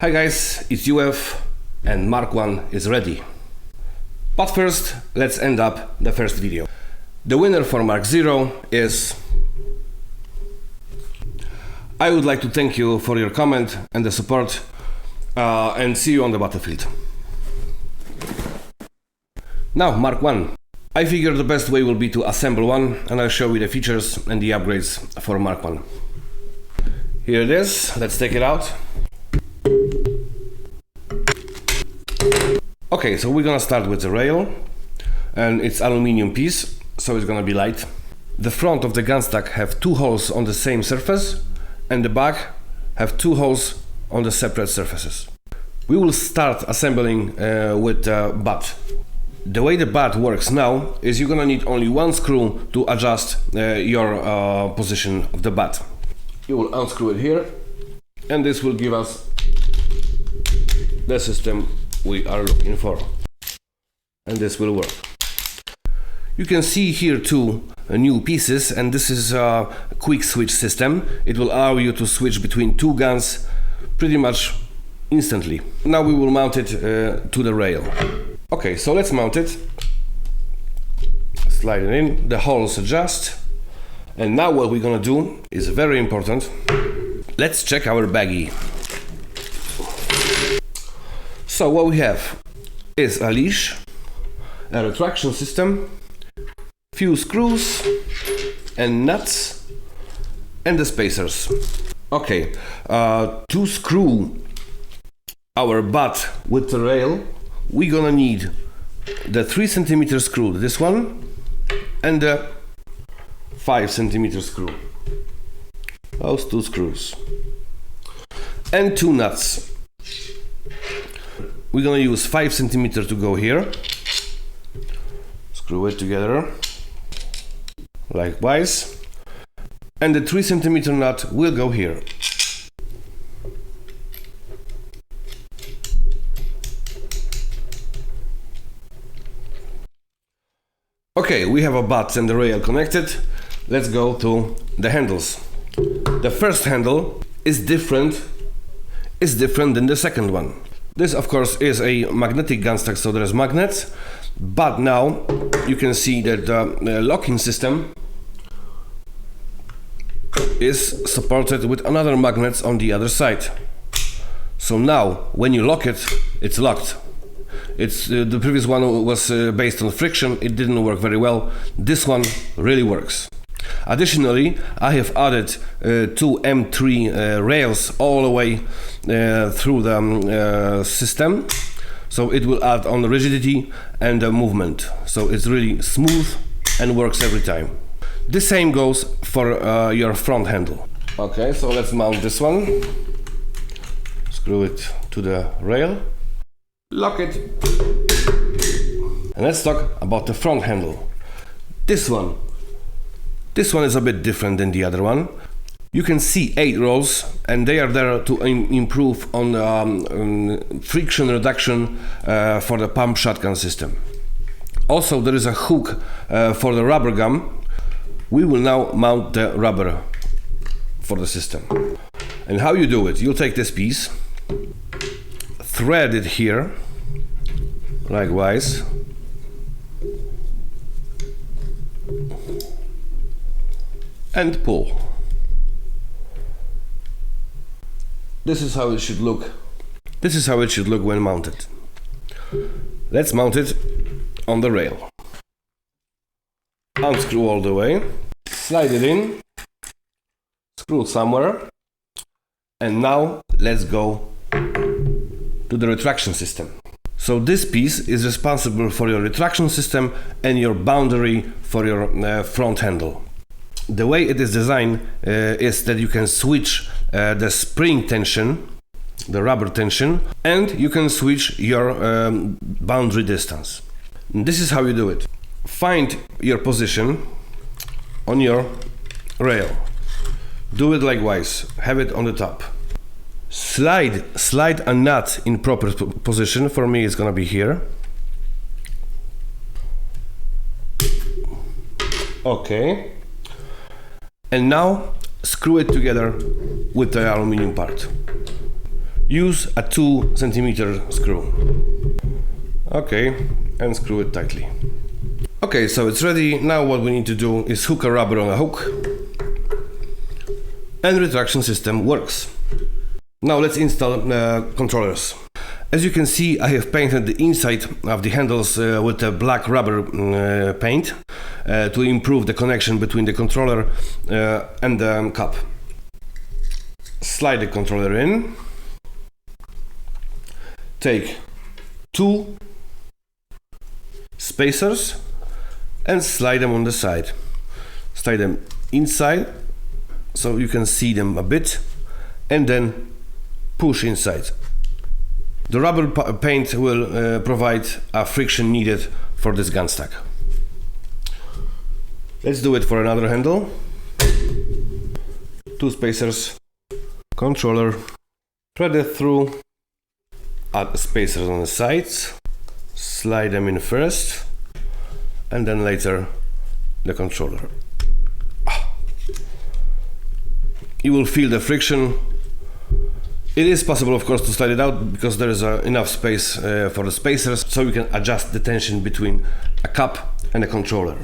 Hi guys, it's UF and Mark 1 is ready. But first, let's end up the first video. The winner for Mark 0 is... I would like to thank you for your comment and the support and see you on the battlefield. Now, Mark 1. I figure the best way will be to assemble one, and I'll show you the features and the upgrades for Mark 1. Here it is, let's take it out. Okay, so we're gonna start with the rail, and it's aluminium piece, so it's gonna be light. The front of the gunstock have two holes on the same surface, and the back have two holes on the separate surfaces. We will start assembling with the butt. The way the butt works now is you're gonna need only one screw to adjust your position of the butt. You will unscrew it here, and this will give us the system we are looking for, and this will work. You can see here two new pieces, and this is a quick switch system. It will allow you to switch between two guns pretty much instantly. Now we will mount it to the rail. Okay, so let's mount it. Slide it in, the holes adjust, and now what we're gonna do is very important. Let's check our baggie. So what we have is a leash, a retraction system, few screws and nuts, and the spacers. Okay, to screw our butt with the rail, we're gonna need the 3 cm screw, this one, and the 5 cm screw. Those two screws. And two nuts. We're gonna use 5 cm to go here. Screw it together. Likewise. And the 3 cm nut will go here. Okay, we have a butt and the rail connected. Let's go to the handles. The first handle is different than the second one. This of course is a magnetic gunstock, so there's magnets, but now you can see that the locking system is supported with another magnets on the other side. So now when you lock it, it's locked. The previous one was based on friction, it didn't work very well. This one really works. Additionally, I have added two M3 rails all the way through the system, so it will add on the rigidity and the movement, so it's really smooth and works every time. The same goes for your front handle. Okay, so let's mount this one. Screw it to the rail, lock it, and let's talk about the front handle. This one is a bit different than the other one. You can see 8 rolls, and they are there to improve on friction reduction for the pump shotgun system. Also, there is a hook for the rubber gun. We will now mount the rubber for the system. And how you do it? You'll take this piece, thread it here, likewise. And pull. This is how it should look. This is how it should look when mounted. Let's mount it on the rail. Unscrew all the way, slide it in, screw somewhere, and now let's go to the retraction system. So this piece is responsible for your retraction system and your boundary for your front handle. The way it is designed is that you can switch the spring tension, the rubber tension, and you can switch your boundary distance. And this is how you do it. Find your position on your rail. Do it likewise. Have it on the top. Slide a nut in proper position. For me, it's gonna be here. Okay. And now screw it together with the aluminum part. use a 2 centimeter screw. Okay, and screw it tightly. Okay, so it's ready. Now what we need to do is hook a rubber on a hook, and retraction system works. Now let's install controllers. As you can see, I have painted the inside of the handles with a black rubber paint to improve the connection between the controller and the cup. Slide the controller in. Take 2 spacers and slide them on the side. Slide them inside so you can see them a bit, and then push inside. The rubber paint will provide a friction needed for this gun stack. Let's do it for another handle. 2 spacers, controller, thread it through, add spacers on the sides, slide them in first, and then later the controller. You will feel the friction. It is possible, of course, to slide it out because there is enough space for the spacers, so you can adjust the tension between a cup and a controller.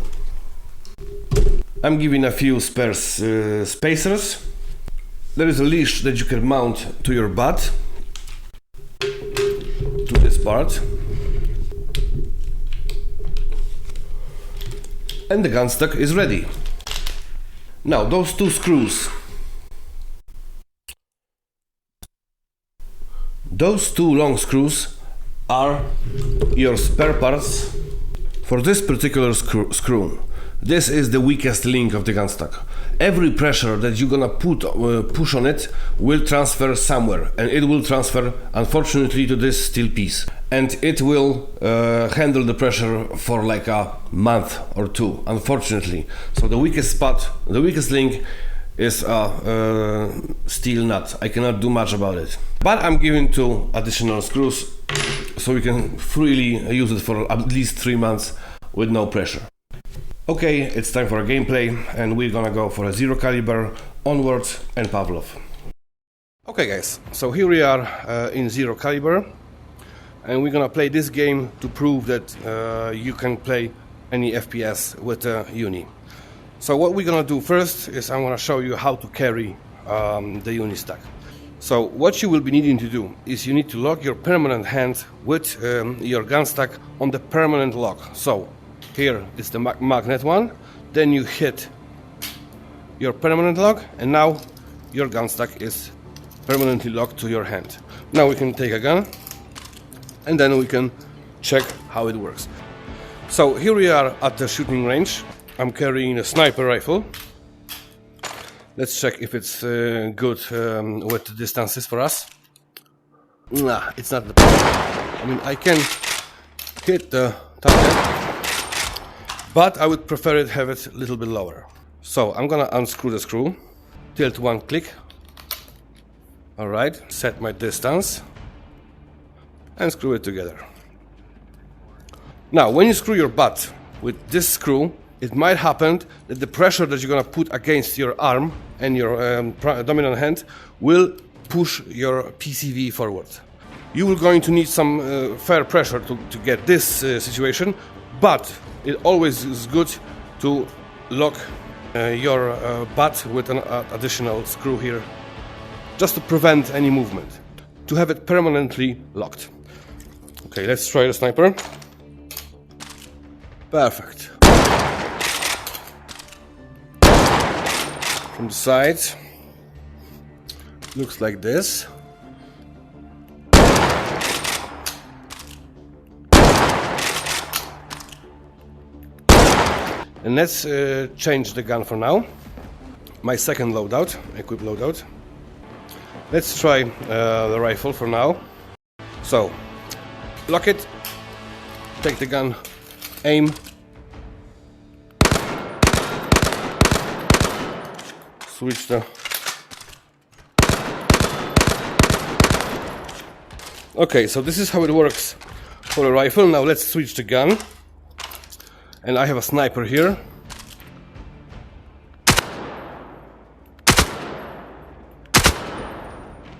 I'm giving a few spare spacers. There is a leash that you can mount to your butt, to this part. And the gun stock is ready. Now those 2 screws. Those 2 long screws are your spare parts for this particular screw. This is the weakest link of the gun stock. Every pressure that you're gonna push on it will transfer somewhere, and it will transfer, unfortunately, to this steel piece. And it will handle the pressure for like a month or 2, unfortunately. So the weakest spot, the weakest link is a steel nut. I cannot do much about it. But I'm giving 2 additional screws so we can freely use it for at least 3 months with no pressure. Okay, it's time for a gameplay, and we're gonna go for a 0 caliber, onwards, and Pavlov. Okay guys, so here we are in 0 caliber, and we're gonna play this game to prove that you can play any FPS with a Uni. So what we're gonna do first is I'm gonna show you how to carry the UniStock. So what you will be needing to do is you need to lock your permanent hand with your gun stack on the permanent lock. So here is the magnet one, then you hit your permanent lock, and now your gun stack is permanently locked to your hand. Now we can take a gun, and then we can check how it works. So here we are at the shooting range. I'm carrying a sniper rifle. Let's check if it's good with the distances for us. Nah, it's not the problem. I mean, I can hit the target, but I would prefer it have it a little bit lower. So I'm gonna unscrew the screw, tilt 1 click. Alright, set my distance and screw it together. Now when you screw your butt with this screw, it might happen that the pressure that you're gonna put against your arm and your dominant hand will push your PCV forward. You will going to need some fair pressure to get this situation, but it always is good to lock your butt with an additional screw here, just to prevent any movement, to have it permanently locked. Okay, let's try the sniper. Perfect. From the side, looks like this. And let's change the gun for now. My second loadout, equip loadout. Let's try the rifle for now. So, lock it, take the gun, aim. Switch the... Okay, so this is how it works for a rifle. Now let's switch the gun. And I have a sniper here.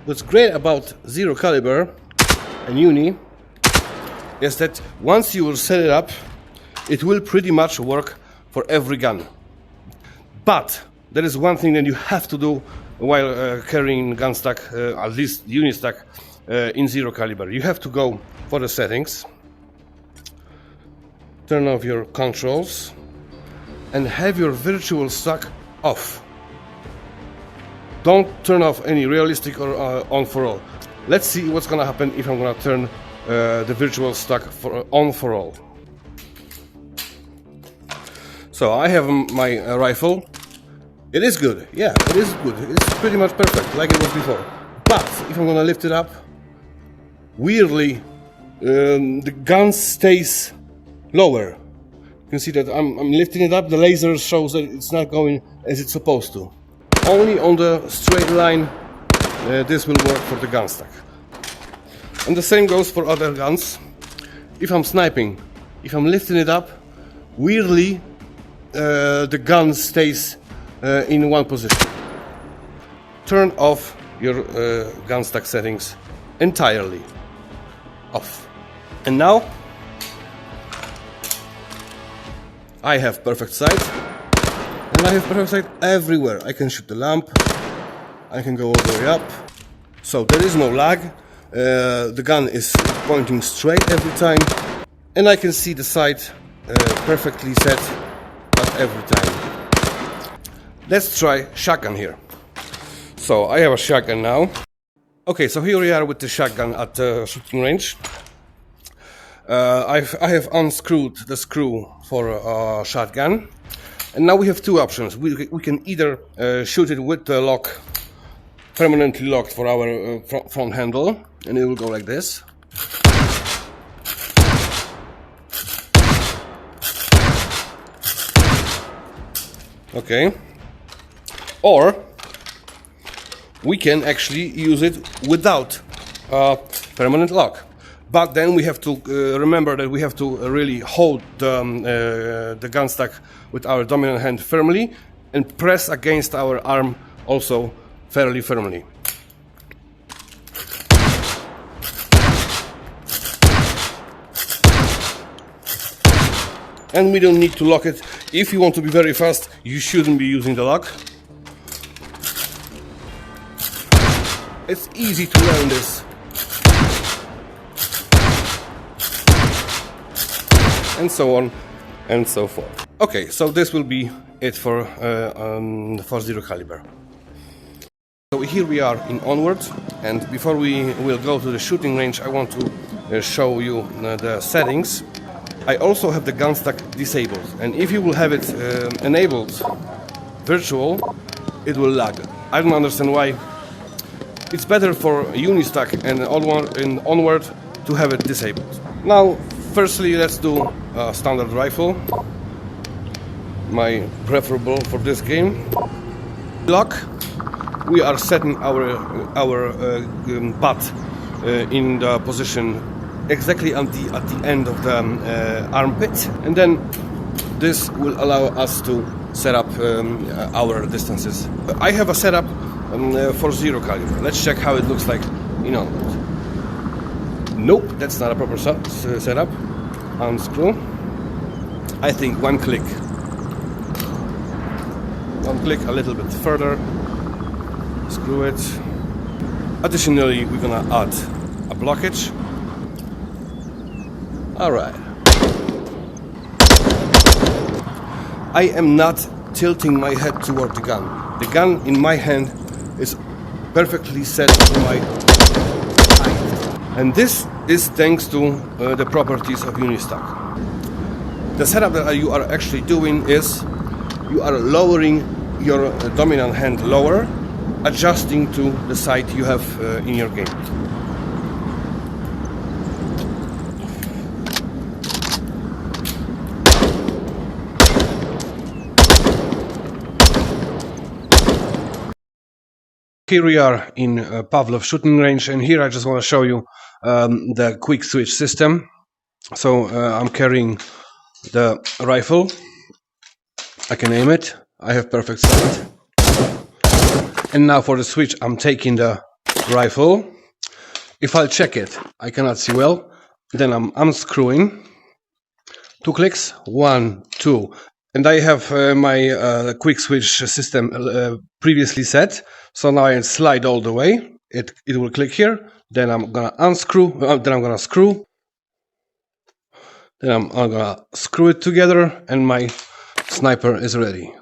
What's great about zero caliber and Uni is that once you will set it up, it will pretty much work for every gun. But there is one thing that you have to do while carrying Gunstock, at least UniStock, in zero caliber. You have to go for the settings, turn off your controls, and have your virtual stock off. Don't turn off any realistic or on for all. Let's see what's gonna happen if I'm gonna turn the virtual stock on for all. So I have my rifle. It is good, yeah, it is good. It's pretty much perfect, like it was before. But if I'm gonna lift it up, weirdly, the gun stays lower. You can see that I'm lifting it up. The laser shows that it's not going as it's supposed to. Only on the straight line, this will work for the Gunstock. And the same goes for other guns. If I'm sniping, if I'm lifting it up, weirdly, the gun stays in one position. Turn off your Gunstock settings entirely off. And now I have perfect sight, and I have perfect sight everywhere. I can shoot the lamp, I can go all the way up, so there is no lag. The gun is pointing straight every time, and I can see the sight perfectly set at every time. Let's try shotgun here. So I have a shotgun now. Okay, so here we are with the shotgun at the shooting range. I have unscrewed the screw for a shotgun, and now we have two options. We can either shoot it with the lock, permanently locked for our front handle, and it will go like this. Okay. Or we can actually use it without a permanent lock. But then we have to remember that we have to really hold the Gunstock with our dominant hand firmly and press against our arm also fairly firmly. And we don't need to lock it. If you want to be very fast, you shouldn't be using the lock. It's easy to learn this. And so on and so forth. Okay, so this will be it for zero caliber. So here we are in Onward, and before we will go to the shooting range, I want to show you the settings. I also have the Gunstock disabled, and if you will have it enabled virtual, it will lag. I don't understand why. It's better for UniStock and Onward to have it disabled. Now, firstly, let's do a standard rifle, my preferable for this game. Lock. We are setting our butt in the position exactly at the end of the armpit, and then this will allow us to set up our distances. I have a setup for zero caliber. Let's check how it looks like in Onward. Nope, that's not a proper setup. Unscrew. I think one click, a little bit further. Screw it. Additionally, we're gonna add a blockage. Alright. I am not tilting my head toward the gun. The gun in my hand is perfectly set to my height. And this is thanks to the properties of UniStock. The setup that you are actually doing is you are lowering your dominant hand lower, adjusting to the sight you have in your game. Here we are in Pavlov shooting range, and here I just want to show you the quick switch system. So I'm carrying the rifle, I can aim it, I have perfect sight. And now for the switch, I'm taking the rifle. If I'll check it, I cannot see well. Then I'm unscrewing. 2 clicks, 1, 2. And I have my quick switch system previously set. So now I slide all the way. It will click here. Then I'm gonna unscrew. Then I'm gonna screw. Then I'm gonna screw it together, and my sniper is ready.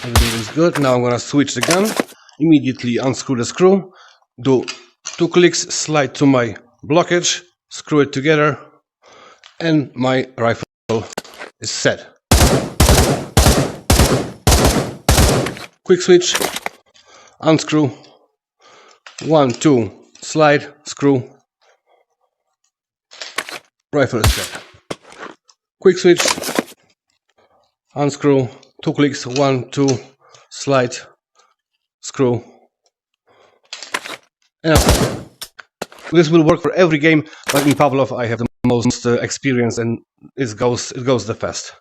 Everything is good. Now I'm gonna switch the gun. Immediately unscrew the screw. Do 2 clicks, slide to my blockage, screw it together, and my rifle is set. Quick switch, unscrew, 1, 2, slide, screw, rifle is set. Quick switch, unscrew, 2 clicks, 1, 2, slide, screw, and this will work for every game, but in Pavlov I have the most experience, and it goes the fast.